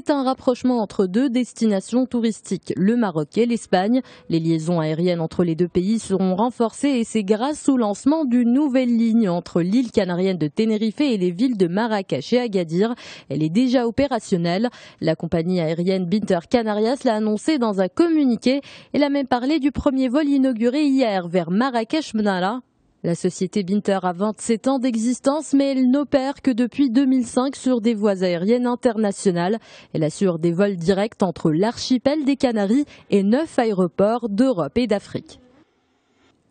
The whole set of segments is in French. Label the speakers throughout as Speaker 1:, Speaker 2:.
Speaker 1: C'est un rapprochement entre deux destinations touristiques, le Maroc et l'Espagne. Les liaisons aériennes entre les deux pays seront renforcées et c'est grâce au lancement d'une nouvelle ligne entre l'île canarienne de Tenerife et les villes de Marrakech et Agadir. Elle est déjà opérationnelle. La compagnie aérienne Binter Canarias l'a annoncé dans un communiqué. Elle a même parlé du premier vol inauguré hier vers Marrakech-Menara. La société Binter a 27 ans d'existence, mais elle n'opère que depuis 2005 sur des voies aériennes internationales. Elle assure des vols directs entre l'archipel des Canaries et 9 aéroports d'Europe et d'Afrique.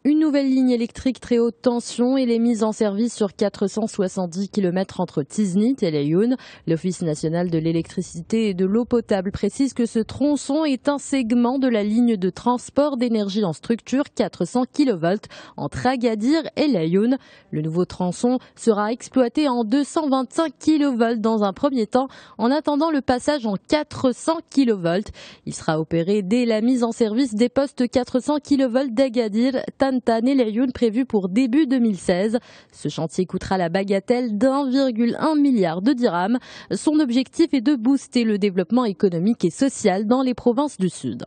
Speaker 1: Une nouvelle ligne électrique très haute tension et les mises en service sur 470 km entre Tiznit et Laayoune. L'Office national de l'électricité et de l'eau potable précise que ce tronçon est un segment de la ligne de transport d'énergie en structure 400 kV entre Agadir et Laayoune. Le nouveau tronçon sera exploité en 225 kV dans un premier temps en attendant le passage en 400 kV. Il sera opéré dès la mise en service des postes 400 kV d'Agadir, Tantan et Laayoune prévu pour début 2016. Ce chantier coûtera la bagatelle d'1,1 milliard de dirhams. Son objectif est de booster le développement économique et social dans les provinces du Sud.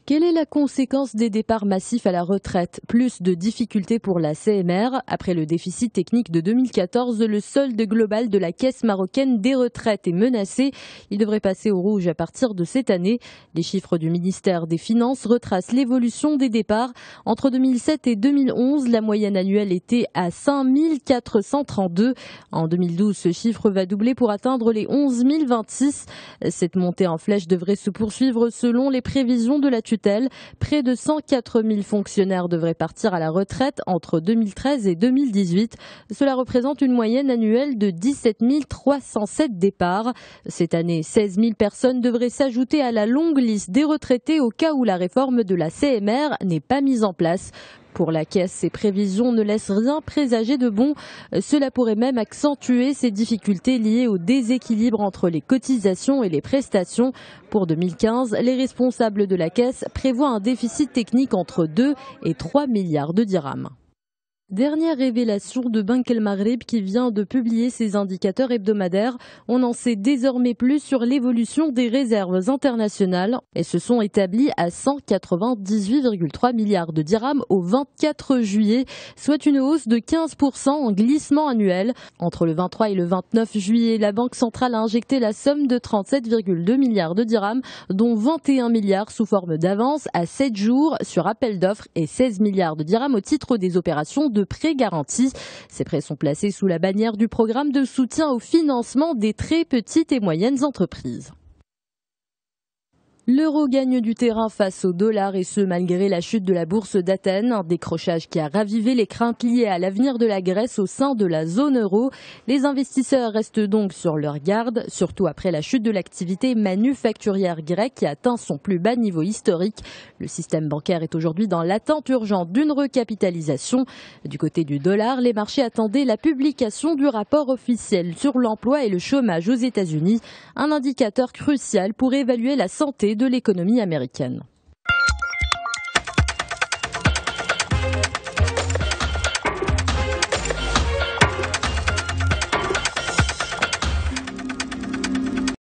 Speaker 1: Quelle est la conséquence des départs massifs à la retraite? Plus de difficultés pour la CMR. Après le déficit technique de 2014, le solde global de la Caisse marocaine des retraites est menacé. Il devrait passer au rouge à partir de cette année. Les chiffres du ministère des Finances retracent l'évolution des départs. Entre 2007 et 2011, la moyenne annuelle était à 5 432. En 2012, ce chiffre va doubler pour atteindre les 11 026. Cette montée en flèche devrait se poursuivre selon les prévisions de la tutelle. Près de 104 000 fonctionnaires devraient partir à la retraite entre 2013 et 2018. Cela représente une moyenne annuelle de 17 307 départs. Cette année, 16 000 personnes devraient s'ajouter à la longue liste des retraités au cas où la réforme de la CMR n'est pas mise en place. Pour la Caisse, ces prévisions ne laissent rien présager de bon. Cela pourrait même accentuer ces difficultés liées au déséquilibre entre les cotisations et les prestations. Pour 2015, les responsables de la Caisse prévoient un déficit technique entre 2 et 3 milliards de dirhams. Dernière révélation de Banque El Maghreb qui vient de publier ses indicateurs hebdomadaires. On en sait désormais plus sur l'évolution des réserves internationales. Elles se sont établies à 198,3 milliards de dirhams au 24 juillet, soit une hausse de 15% en glissement annuel. Entre le 23 et le 29 juillet, la Banque centrale a injecté la somme de 37,2 milliards de dirhams, dont 21 milliards sous forme d'avance à 7 jours sur appel d'offres et 16 milliards de dirhams au titre des opérations de prêts garantis. Ces prêts sont placés sous la bannière du programme de soutien au financement des très petites et moyennes entreprises. L'euro gagne du terrain face au dollar et ce malgré la chute de la bourse d'Athènes, un décrochage qui a ravivé les craintes liées à l'avenir de la Grèce au sein de la zone euro. Les investisseurs restent donc sur leur garde, surtout après la chute de l'activité manufacturière grecque qui atteint son plus bas niveau historique. Le système bancaire est aujourd'hui dans l'attente urgente d'une recapitalisation. Du côté du dollar, les marchés attendaient la publication du rapport officiel sur l'emploi et le chômage aux États-Unis, un indicateur crucial pour évaluer la santé de l'économie américaine.